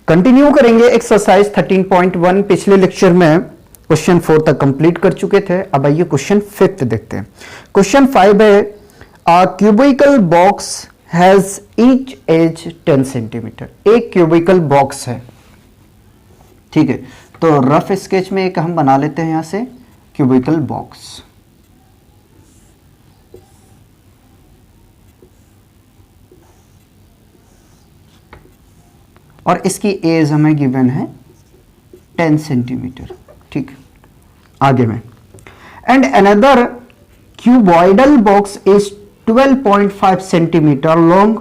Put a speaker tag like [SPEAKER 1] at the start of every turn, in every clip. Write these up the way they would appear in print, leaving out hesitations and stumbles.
[SPEAKER 1] Continue करेंगे exercise 13.1। पिछले lecture में क्वेश्चन 4 तक कंप्लीट कर चुके थे। अब आइए क्वेश्चन 5 देखते हैं। क्वेश्चन 5 है a cubical box has each edge 10 centimetre. एक क्यूबिकल बॉक्स है, ठीक है। तो रफ स्केच में एक हम बना लेते हैं यहां से क्यूबिकल बॉक्स। और इसकी एज हमें गिवन है 10 सेंटीमीटर, ठीक। आगे में and another cuboidal box is 12.5 centimetre long,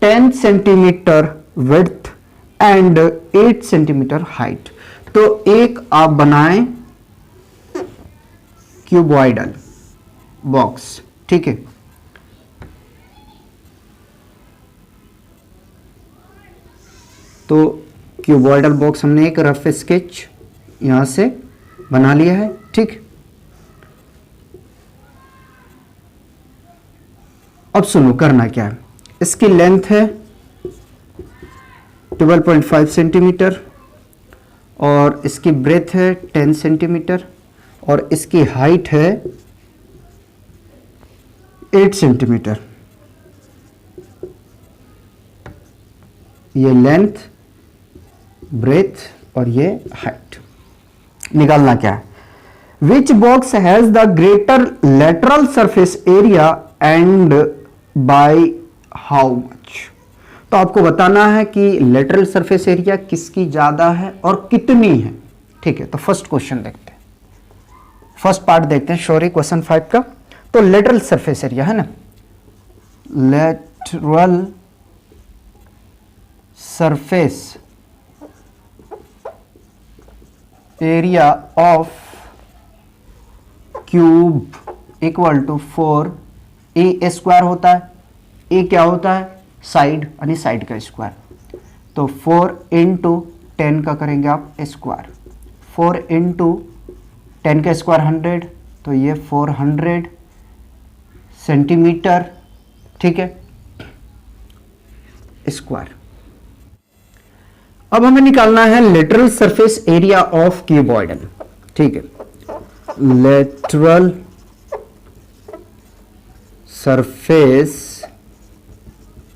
[SPEAKER 1] 10 centimetre width and 8 centimetre height. तो एक आप बनाएं क्यूबॉइडल बॉक्स, ठीक है। तो क्यूबॉइडल बॉक्स हमने एक रफ स्केच यहां से बना लिया है, ठीक। अब सुनो करना क्या है। इसकी लेंथ है 12.5 सेंटीमीटर और इसकी ब्रेथ है 10 सेंटीमीटर और इसकी हाइट है 8 सेंटीमीटर। ये लेंथ, ब्रेथ और ये हाइट। निकालना क्या है। Which box has the greater lateral surface area and by how much. तो आपको बताना है कि लेटरल सरफेस एरिया किसकी ज्यादा है और कितनी है, ठीक है। तो फर्स्ट क्वेश्चन देखते हैं, फर्स्ट पार्ट देखते हैं सॉरी क्वेश्चन 5 का। तो लेटरल सरफेस एरिया है ना, lateral surface area of cube equal to 4 a square होता है। ए क्या होता है, साइड, यानी साइड का स्क्वायर। तो 4 इंटू 10 का करेंगे आप स्क्वायर। 4 इंटू 10 का स्क्वायर 100, तो ये 400 सेंटीमीटर, ठीक है, स्क्वायर। अब हमें निकालना है lateral surface area of cuboidal, ठीक है। Lateral surface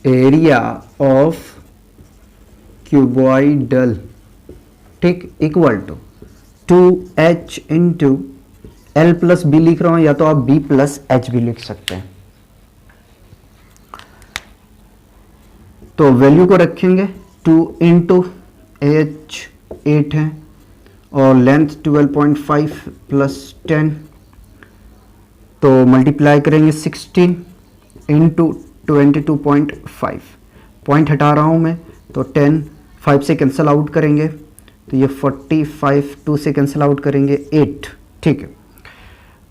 [SPEAKER 1] area of cuboidal, ठीक, equal to 2h into L plus B लिख रहा हूं, या तो आप b प्लस एच भी लिख सकते हैं। तो वैल्यू को रखेंगे 2 इंटू एच 8 है और लेंथ 12.5 प्लस 10, तो मल्टीप्लाई करेंगे 16 इंटू 22.5। पॉइंट हटा रहा हूं मैं, तो 10 5 से कैंसिल आउट करेंगे, तो ये 45 2 से कैंसिल आउट करेंगे 8, ठीक है।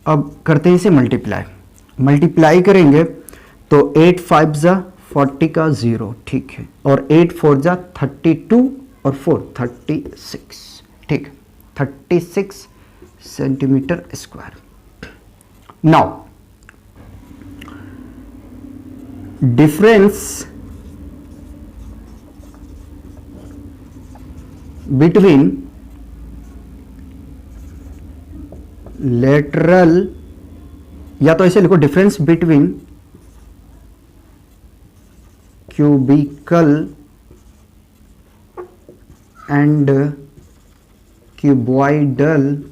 [SPEAKER 1] अब करते हैं इसे मल्टीप्लाई करेंगे, तो 8 5 जा 40 का 0, ठीक है, और 8 4 जा 32 और 4 36, ठीक, 36 centimetre square. Now difference between lateral, या तो ऐसे लिखो difference between cubical and cuboidal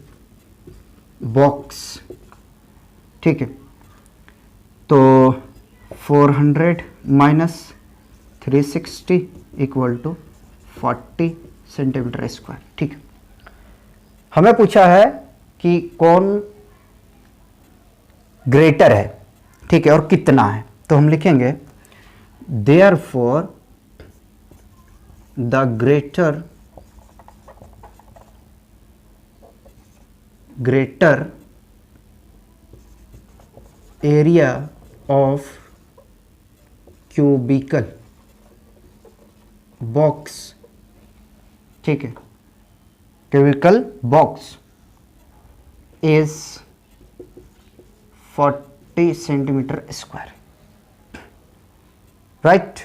[SPEAKER 1] box, ठीक है। तो 400 minus 360 equal to 40 centimetre square, ठीक। हमें पूछा है कि कौन ग्रेटर है, ठीक है, और कितना है। तो हम लिखेंगे therefore the greater area of cubical box, ठीक है, cubical box is 40 centimetre square, right.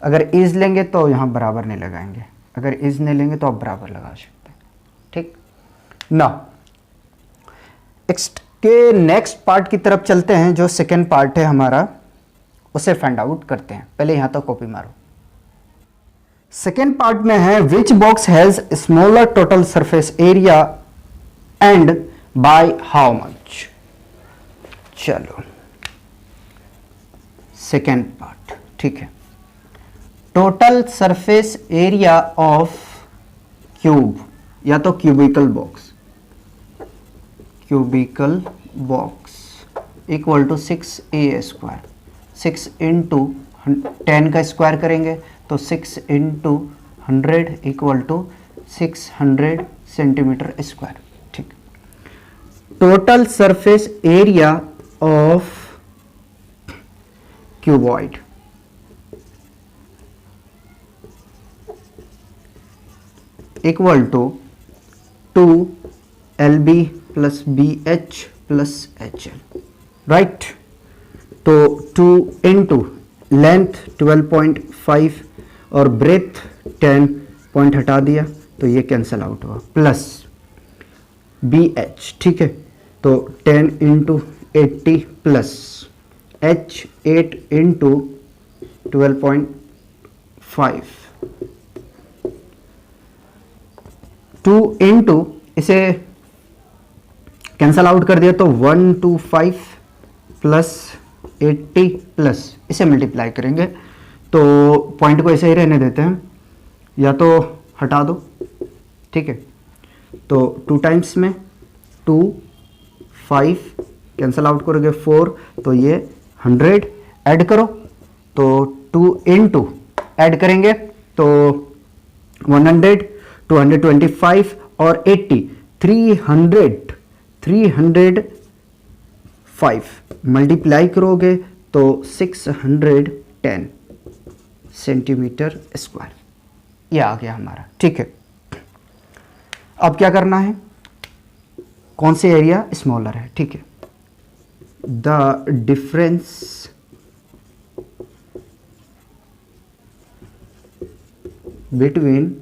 [SPEAKER 1] अगर इज लेंगे तो यहां बराबर नहीं लगाएंगे, अगर इज नहीं लेंगे तो आप बराबर लगा सकते हैं, ठीक ना। नेक्स्ट पार्ट की तरफ चलते हैं, जो सेकेंड पार्ट है हमारा, उसे फाइंड आउट करते हैं। पहले यहां तक कॉपी मारो। सेकेंड पार्ट में है which box has smaller total surface area and by how much. चलो सेकेंड पार्ट, ठीक है। Total surface area of cube या तो cubical box equal to 6a²। 6 into 10 का स्क्वायर करेंगे तो 6 into 100 equal to 600 centimetre square, ठीक। Total surface area of cuboid equal to 2LB plus BH plus HL, right. तो 2 into length 12.5 और breath 10 point हटा दिया तो ये कैंसल आउट हुआ, प्लस BH, ठीक है। तो 10 into 80 plus H 8 into 12.5, 2 into इसे कैंसल आउट कर दिया तो 125 प्लस 80 प्लस इसे मल्टीप्लाई करेंगे तो पॉइंट को ऐसे ही रहने देते हैं, या तो हटा दो, ठीक है। तो 2 टाइम्स में 2 5 कैंसल आउट करोगे 4, तो ये 100 ऐड करो तो 2 इंटू ऐड करेंगे तो 100 225 और 80 305 मल्टीप्लाई करोगे तो 610 सेंटीमीटर स्क्वायर, ये आ गया हमारा, ठीक है। अब क्या करना है, कौन से एरिया स्मॉलर है, ठीक है। The difference between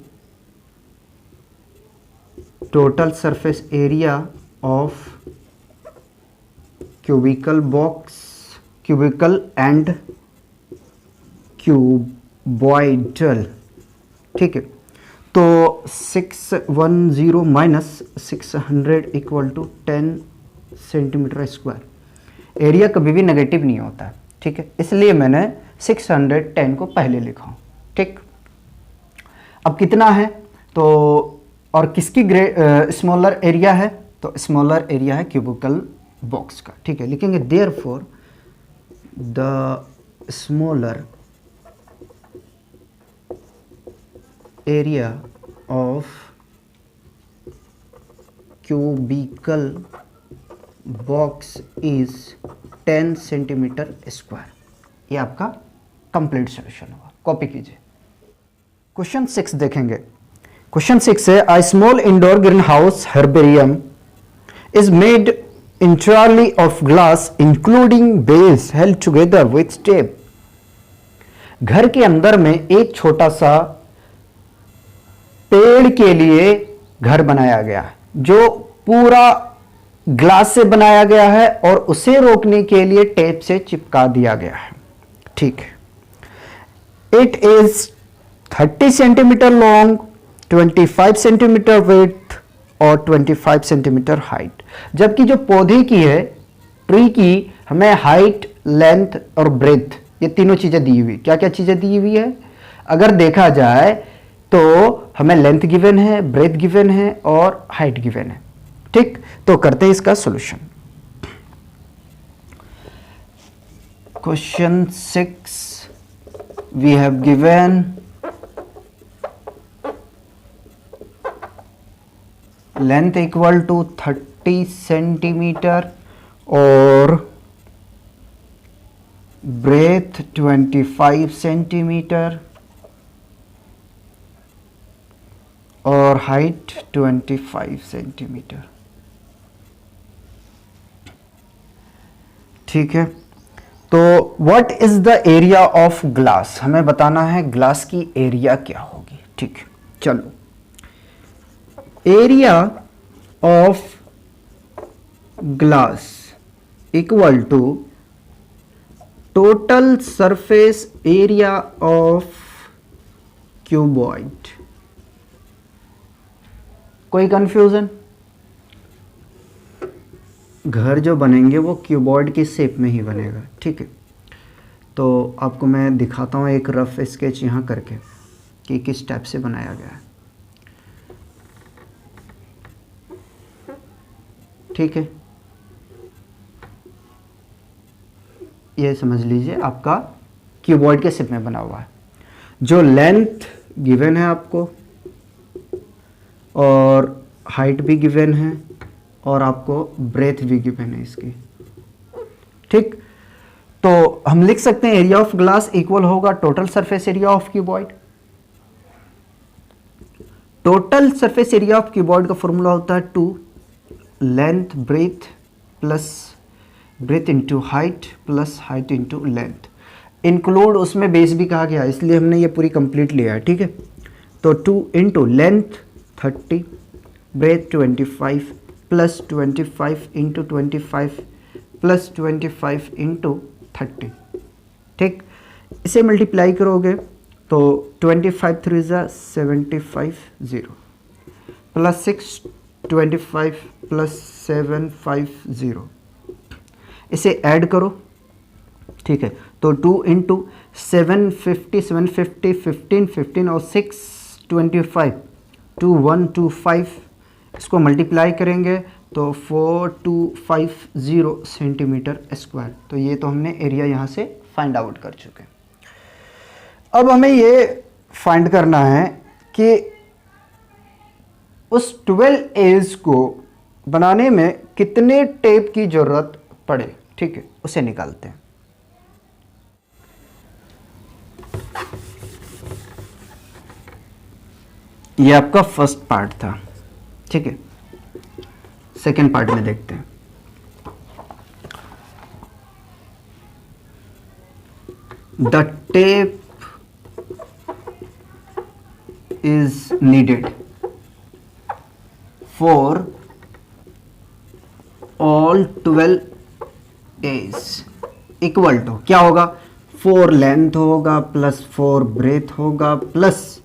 [SPEAKER 1] total surface area of cubical and cuboidal, ठीक है। तो 610 minus 600 equal to 10 centimetre square. Area कभी भी नेगेटिव नहीं होता है, ठीक है, इसलिए मैंने 610 को पहले लिखा हूं, ठीक। अब कितना है तो, और किसकी स्मॉलर एरिया है, तो स्मॉलर एरिया है क्यूबिकल बॉक्स का, ठीक है। लिखेंगे therefore the smaller area of cubical box is 10 centimetre square. ये आपका कंप्लीट सॉल्यूशन होगा, कॉपी कीजिए। क्वेश्चन 6 देखेंगे। क्वेश्चन 6 है a small indoor green house herbarium is made entirely of glass including base held together with tape। घर के अंदर में एक छोटा सा पेड़ के लिए घर बनाया गया है जो पूरा ग्लास से बनाया गया है और उसे रोकने के लिए टेप से चिपका दिया गया है, ठीक है। It is 30 centimetre long, 25 centimetre width और 25 सेंटीमीटर हाइट। जबकि जो पौधे की है, ट्री की, हमें हाइट, लेंथ और ब्रेथ ये तीनों चीजें दी हुई। क्या क्या चीजें दी हुई है, अगर देखा जाए तो हमें लेंथ गिवन है, ब्रेथ गिवन है और हाइट गिवन है, ठीक। तो करते हैं इसका solution. Question 6 we have given length equal to 30 centimetre और ब्रेथ 25 सेंटीमीटर और हाइट 25 सेंटीमीटर, ठीक है। तो what is the area of glass, हमें बताना है ग्लास की एरिया क्या होगी, ठीक है। चलो, area of glass equal to total surface area of cuboid. कोई कंफ्यूजन? घर जो बनेंगे वो क्यूबॉइड की शेप में ही बनेगा, ठीक है। तो आपको मैं दिखाता हूँ एक रफ स्केच यहाँ करके कि किस टाइप से बनाया गया है, ठीक है। ये समझ लीजिए आपका क्यूबॉइड के शेप में बना हुआ है। जो लेंथ गिवन है आपको और हाइट भी गिवन है और आपको ब्रेथ भी गिवन है इसकी, ठीक। तो हम लिख सकते हैं एरिया ऑफ ग्लास इक्वल होगा total surface area of cuboid. Total surface area of cuboid का फॉर्मूला होता है 2 length breadth plus breadth into height plus height into length. Include उसमें बेस भी कहा गया, इसलिए हमने ये पूरी कंप्लीट लिया है, ठीक है। तो 2 into length 30 breadth 25 plus 25 into 25 plus 25 into 30, ठीक। इसे मल्टीप्लाई करोगे तो 25 3 ज़ा 75 0 प्लस 6 25 प्लस 7 5 0। इसे ऐड करो, ठीक है। तो 2 इंटू 750 750 15 15 और 6 25 2125, इसको मल्टीप्लाई करेंगे तो 4250 सेंटीमीटर स्क्वायर। तो ये तो हमने एरिया यहाँ से फाइंड आउट कर चुके हैं। अब हमें ये फाइंड करना है कि उस 12 एज को बनाने में कितने टेप की जरूरत पड़े, ठीक है, उसे निकालते हैं। ये आपका फर्स्ट पार्ट था, ठीक है। सेकेंड पार्ट में देखते हैं। The tape is needed for all 12 edge equal to क्या होगा, 4 लेंथ होगा प्लस 4 ब्रेथ होगा प्लस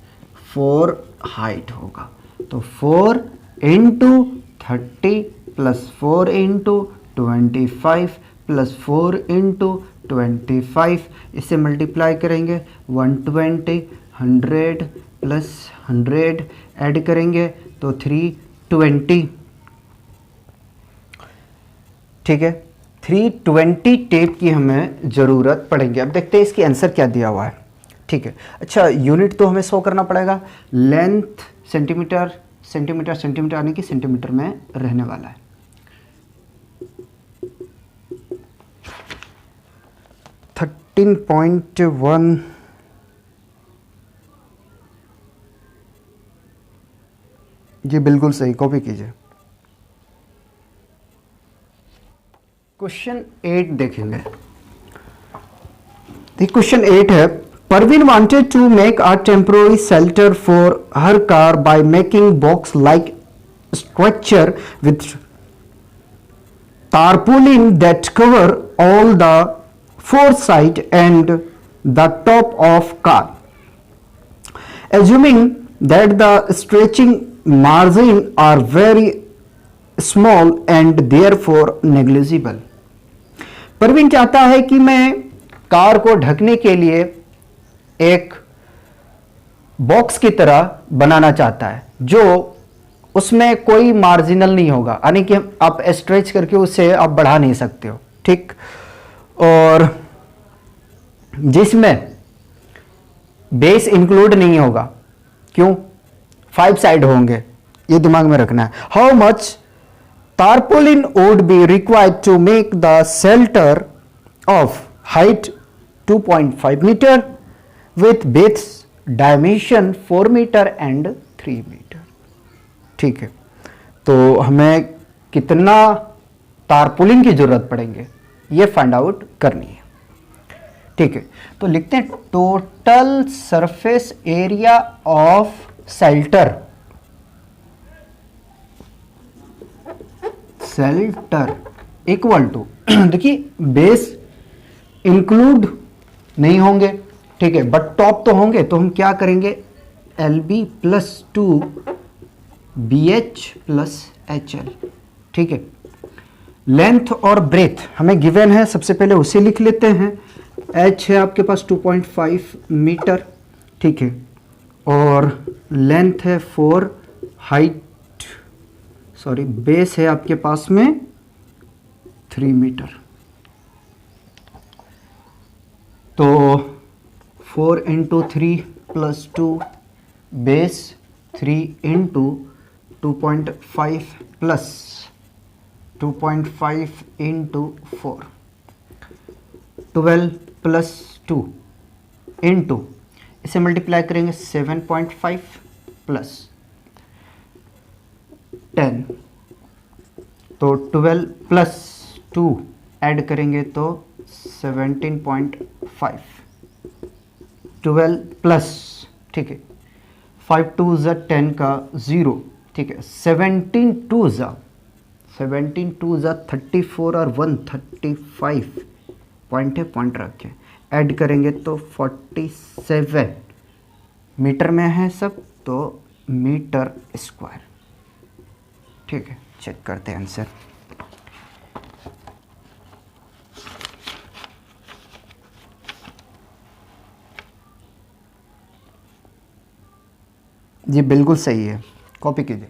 [SPEAKER 1] 4 हाइट होगा। तो 4 into 30 plus 4 into 25 plus 4 into 25, इसे मल्टीप्लाई करेंगे 120 100 प्लस 100 ऐड करेंगे तो 320, ठीक है। 320 टेप की हमें ज़रूरत पड़ेगी। अब देखते हैं इसकी आंसर क्या दिया हुआ है, ठीक है। अच्छा, यूनिट तो हमें शो करना पड़ेगा। लेंथ सेंटीमीटर सेंटीमीटर सेंटीमीटर यानी कि सेंटीमीटर में रहने वाला है। (13.1) जी बिल्कुल सही, कॉपी कीजिए। क्वेश्चन 8 देखेंगे। क्वेश्चन 8 है, Parveen wanted to make a temporary shelter for her car by making box-like structure with tarpaulin that cover all the four sides and the top of car. Assuming that the stretching margin are very small and therefore negligible. Parveen चाहता है कि मैं car को ढकने के लिए एक box की तरह बनाना चाहता है जो उसमें कोई मार्जिनल नहीं होगा, यानी कि आप स्ट्रेच करके उसे आप बढ़ा नहीं सकते हो, ठीक। और जिसमें बेस इंक्लूड नहीं होगा, क्यों, 5 साइड होंगे, ये दिमाग में रखना है। How much tarpaulin would be required to make the shelter of height 2.5 meter with base dimension 4 meter and 3 meter, ठीक है। तो हमें कितना तारपुलिन की जरूरत पड़ेंगे ये फाइंड आउट करनी है, ठीक है। तो लिखते हैं total surface area of shelter, shelter equal to, देखिए बेस इंक्लूड नहीं होंगे, ठीक है, बट टॉप तो होंगे, तो हम क्या करेंगे, L B plus 2 B H plus H L, ठीक है। लेंथ और ब्रेथ हमें गिवन है, सबसे पहले उसे लिख लेते हैं। एच है आपके पास 2.5 मीटर, ठीक है, और लेंथ है 4, हाइट सॉरी बेस है आपके पास में 3 मीटर। तो 4 into 3 plus 2 base 3 into 2.5 plus 2.5 into 4 12 plus 2 into, इसे मल्टीप्लाई करेंगे 7.5 प्लस 10, तो 12 प्लस 2 ऐड करेंगे तो 17.5, 12 प्लस, ठीक है, 5 2 ज़ा 10 का 0, ठीक है, 17 2 ज़ा 34 और 135 पॉइंट है, पॉइंट रखें, ऐड करेंगे तो 47 मीटर में है सब, तो मीटर स्क्वायर, ठीक है। चेक करते हैं आंसर। जी बिल्कुल सही है, कॉपी कीजिए।